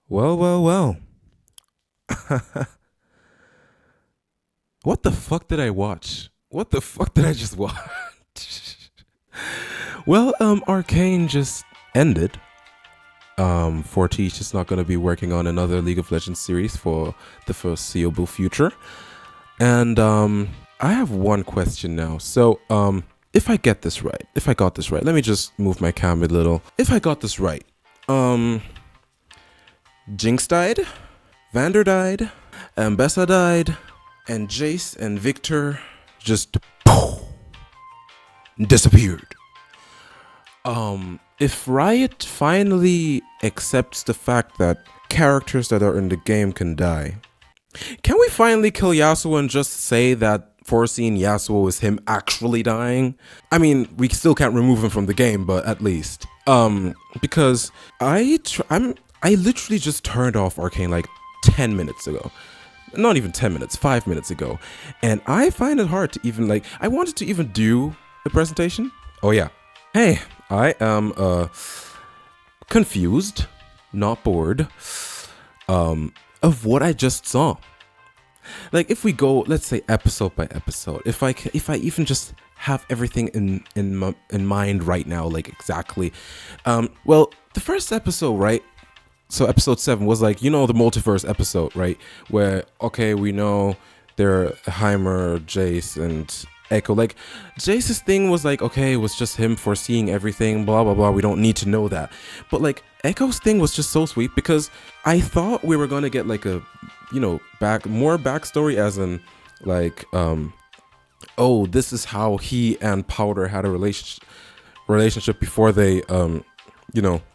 Well, well, well. What the fuck did I watch? What the fuck did I just watch? Well, Arcane just ended. 4T is just not going to be working on another League of Legends series for the foreseeable future. And I have one question now. So, if I get this right, if I got this right, let me just move my camera a little. If I got this right, um, Jinx died, Vander died, Ambessa died, and Jace and Victor just disappeared. If Riot finally accepts the fact that characters that are in the game can die, can we finally kill Yasuo and just say that foreseeing Yasuo is him actually dying? I mean, we still can't remove him from the game, but at least. Because I literally just turned off Arcane like 10 minutes ago. Not even 10 minutes, 5 minutes ago. And I find it hard to even I wanted to even do the presentation. Oh yeah. Hey, I am confused, not bored, of what I just saw. Like if we go, let's say episode by episode, if I even just have everything in mind right now, like exactly. Well, the first episode, right? So episode 7 was like, the multiverse episode, right? Where, okay, we know they're Heimer, Jace, and Echo. Like, Jace's thing was like, okay, it was just him foreseeing everything, blah, blah, blah. We don't need to know that. But like, Echo's thing was just so sweet because I thought we were going to get like a, more backstory as in like, oh, this is how he and Powder had a relationship before they,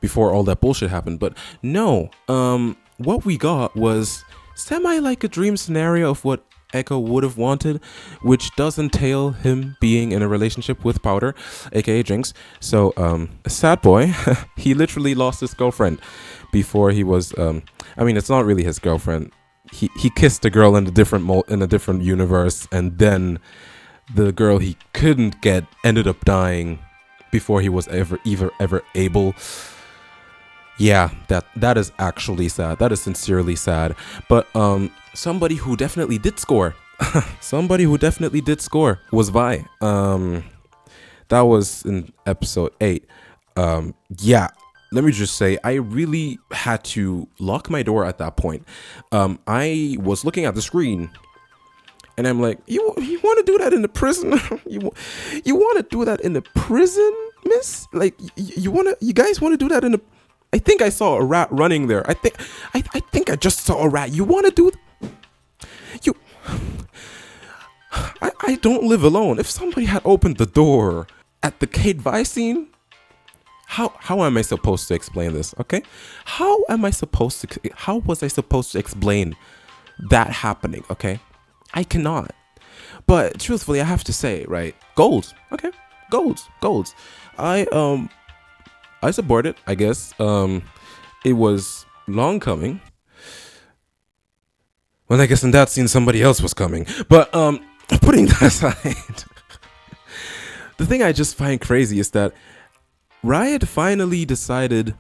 before all that bullshit happened. But no, what we got was semi like a dream scenario of what Echo would have wanted, which does entail him being in a relationship with Powder, aka Jinx. So, a sad boy, he literally lost his girlfriend before he was, it's not really his girlfriend. He kissed a girl in a different universe, and then the girl he couldn't get ended up dying before he was ever able. Yeah, that is actually sad. That is sincerely sad. But somebody who definitely did score, was Vi. That was in episode 8. Yeah, let me just say, I really had to lock my door at that point. I was looking at the screen, and I'm like, you want to do that in the prison? you want to do that in the prison, miss? Like, you guys want to do that in the... I think I saw a rat running there. I think I just saw a rat. You want to do... You... I don't live alone. If somebody had opened the door at the Kate Vi scene, how am I supposed to explain this, okay? How was I supposed to explain that happening, okay? I cannot. But truthfully, I have to say, right? Golds. Okay. Golds. I support it, I guess. It was long coming. Well, I guess in that scene somebody else was coming. But putting that aside, the thing I just find crazy is that Riot finally decided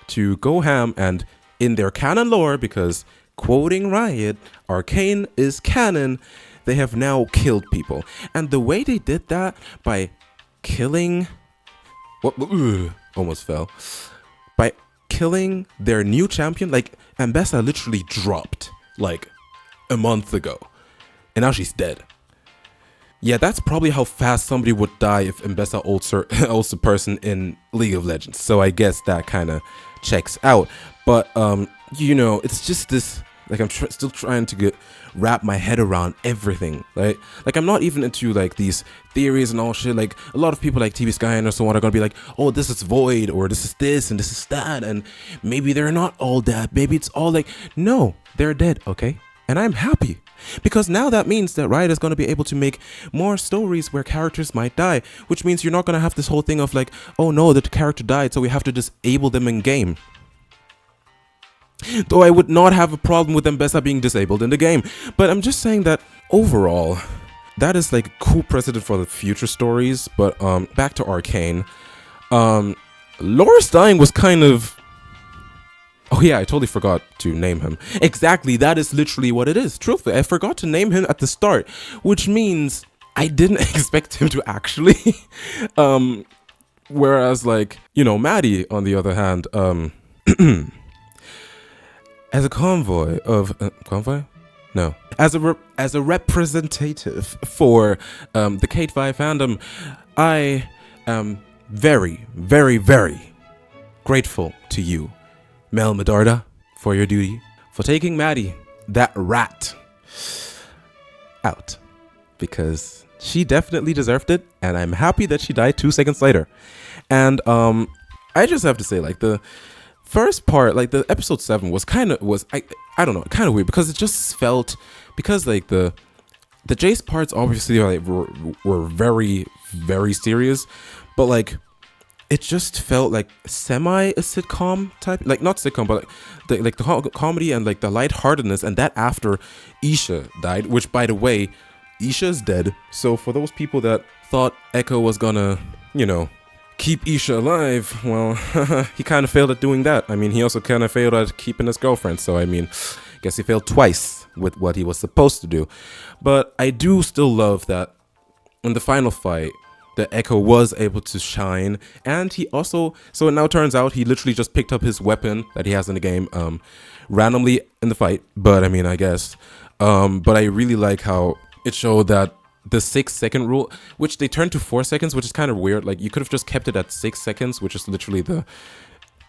to go ham and in their canon lore, because quoting Riot, Arcane is canon, they have now killed people. And the way they did that, by killing... almost fell. By killing their new champion, like, Ambessa literally dropped, like, a month ago. And now she's dead. Yeah, that's probably how fast somebody would die if Ambessa ults a person in League of Legends. So I guess that kind of checks out. But, it's just this... Like, I'm still trying to wrap my head around everything, right? Like, I'm not even into, like, these theories and all shit. Like, a lot of people like TV Sky and so on are gonna be like, oh, this is Void, or this is this, and this is that, and maybe they're not all that. Maybe it's all like, no, they're dead, okay? And I'm happy. Because now that means that Riot is going to be able to make more stories where characters might die, which means you're not going to have this whole thing of like, oh no, the character died, so we have to disable them in game. Though I would not have a problem with Ambessa being disabled in the game. But I'm just saying that overall, that is like a cool precedent for the future stories. But back to Arcane. Loris dying was kind of... Oh yeah, I totally forgot to name him. Exactly, that is literally what it is. Truthfully, I forgot to name him at the start, which means I didn't expect him to actually. Whereas, like, Maddie, on the other hand, as a convoy of convoy, no, as a representative for the Kate 5 fandom, I am very, very, very grateful to you, Mel Medarda, for your duty, for taking Maddie, that rat, out, because she definitely deserved it, and I'm happy that she died 2 seconds later. And I just have to say, like, the first part, like the episode 7 I don't know, kind of weird, because it just felt, because like the Jace parts obviously were very, very serious, but like it just felt like semi a sitcom type, like not sitcom, but like the comedy and like the lightheartedness, and that after Isha died, which, by the way, Isha's dead. So for those people that thought Echo was gonna, keep Isha alive, well, he kind of failed at doing that. I mean, he also kind of failed at keeping his girlfriend, so I mean, guess he failed twice with what he was supposed to do. But I do still love that in the final fight, the Echo was able to shine, and he also, so it now turns out he literally just picked up his weapon that he has in the game randomly in the fight, but I mean, I guess. But I really like how it showed that the 6-second rule, which they turned to 4 seconds, which is kind of weird. Like, you could have just kept it at 6 seconds, which is literally the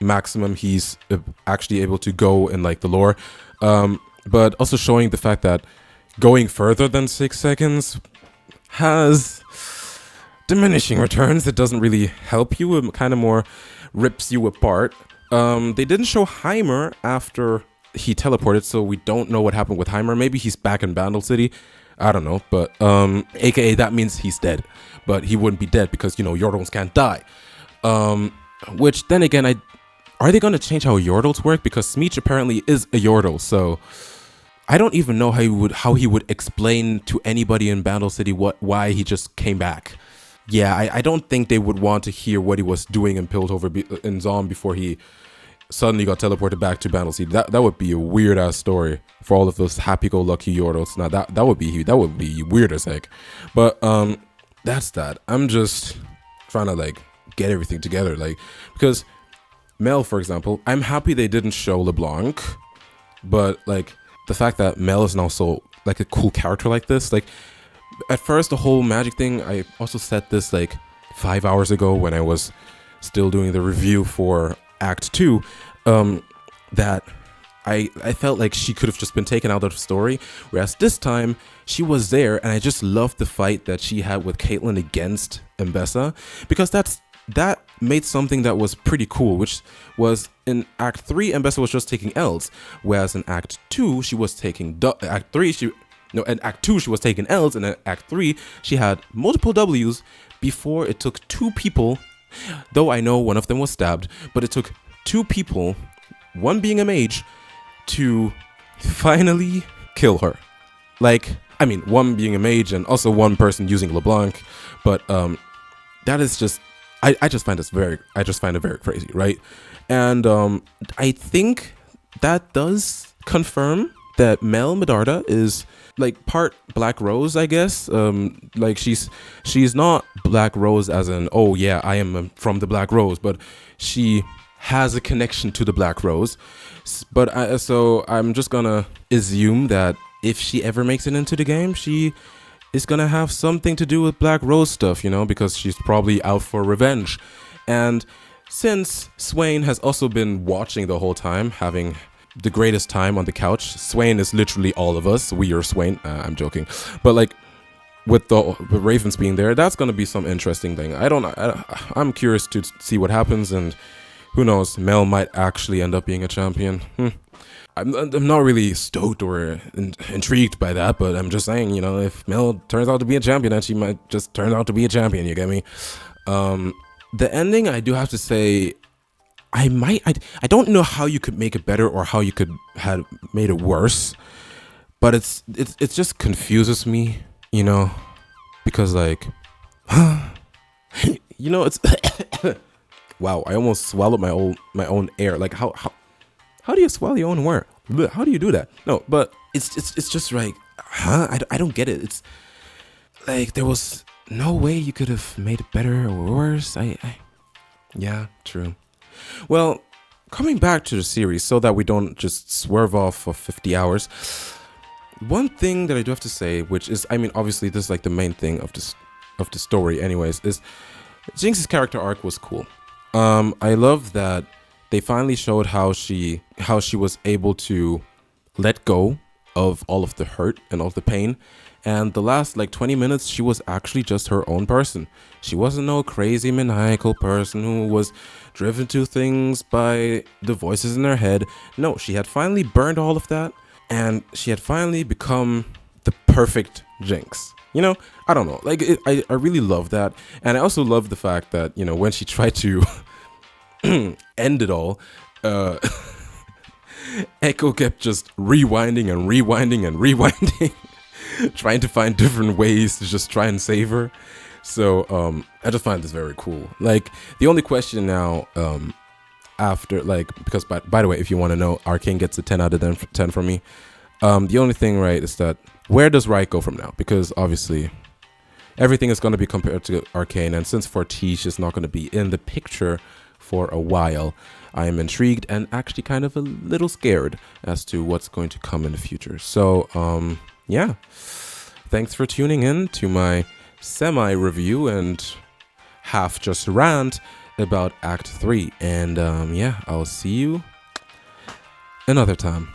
maximum he's actually able to go in like the lore. But also showing the fact that going further than 6 seconds has diminishing returns. It doesn't really help you. It kind of more rips you apart. They didn't show Heimer after he teleported, so we don't know what happened with Heimer. Maybe he's back in Bandle City. I don't know, but aka that means he's dead, but he wouldn't be dead because Yordles can't die. Which then again, are they gonna change how Yordles work? Because Smeech apparently is a Yordle, so I don't even know how he would explain to anybody in Bandle City why he just came back. Yeah, I don't think they would want to hear what he was doing in Piltover in Zom before he suddenly got teleported back to Bandle City. That would be a weird ass story for all of those happy-go-lucky Yordles. Now that would be weird as heck. But that's that. I'm just trying to like get everything together, like, because Mel, for example, I'm happy they didn't show LeBlanc, but like the fact that Mel is now so like a cool character like this, like at first the whole magic thing, I also said this like 5 hours ago when I was still doing the review for Act 2, that I felt like she could have just been taken out of the story, whereas this time she was there, and I just loved the fight that she had with Caitlyn against Mbessa, because that made something that was pretty cool, which was in Act 3 Mbessa was just taking L's, whereas in Act 2 she was taking in Act 2 she was taking L's, and in Act 3 she had multiple W's before it took 2 people. Though I know one of them was stabbed, but it took 2 people, one being a mage, to finally kill her. Like, I mean, one being a mage and also one person using LeBlanc, but that is just, I just find it very crazy, right? And I think that does confirm that Mel Medarda is like part Black Rose, I guess. Like she's not Black Rose as in, oh yeah, I am from the Black Rose, but she has a connection to the Black Rose. But so I'm just gonna assume that if she ever makes it into the game, she is gonna have something to do with Black Rose stuff, because she's probably out for revenge. And since Swain has also been watching the whole time, having the greatest time on the couch. Swain is literally all of us. We are Swain. I'm joking, but like with the Ravens being there, that's gonna be some interesting thing. I'm curious to see what happens, and who knows, Mel might actually end up being a champion. I'm not really stoked or intrigued by that, but I'm just saying, if Mel turns out to be a champion, then she might just turn out to be a champion. You get me? The ending, I do have to say, I don't know how you could make it better or how you could have made it worse, but it just confuses me, because like, it's wow, I almost swallowed my own air. Like how How do you swallow your own word? Bleh, how do you do that? No, but it's just like, huh? I don't get it. It's like there was no way you could have made it better or worse. Yeah, true. Well, coming back to the series so that we don't just swerve off for 50 hours. One thing that I do have to say, which is, I mean, obviously this is like the main thing of the story anyways, is Jinx's character arc was cool. I love that they finally showed how she was able to let go of all of the hurt and all of the pain. And the last like 20 minutes, she was actually just her own person. She wasn't no crazy maniacal person who was driven to things by the voices in her head. No, she had finally burned all of that. And she had finally become the perfect Jinx. You know, I don't know. Like, I really love that. And I also love the fact that, you know, when she tried to end it all, Echo kept just rewinding and rewinding and rewinding, trying to find different ways to just try and save her. So I just find this very cool. Like, the only question now, after, like, because by the way, if you want to know, Arcane gets a 10 out of 10 from me. The only thing, right, is that where does Riot go from now? Because obviously everything is going to be compared to Arcane, and since Fortiche is not going to be in the picture for a while, I am intrigued and actually kind of a little scared as to what's going to come in the future. So yeah, thanks for tuning in to my semi-review and half just rant about Act 3. And yeah, I'll see you another time.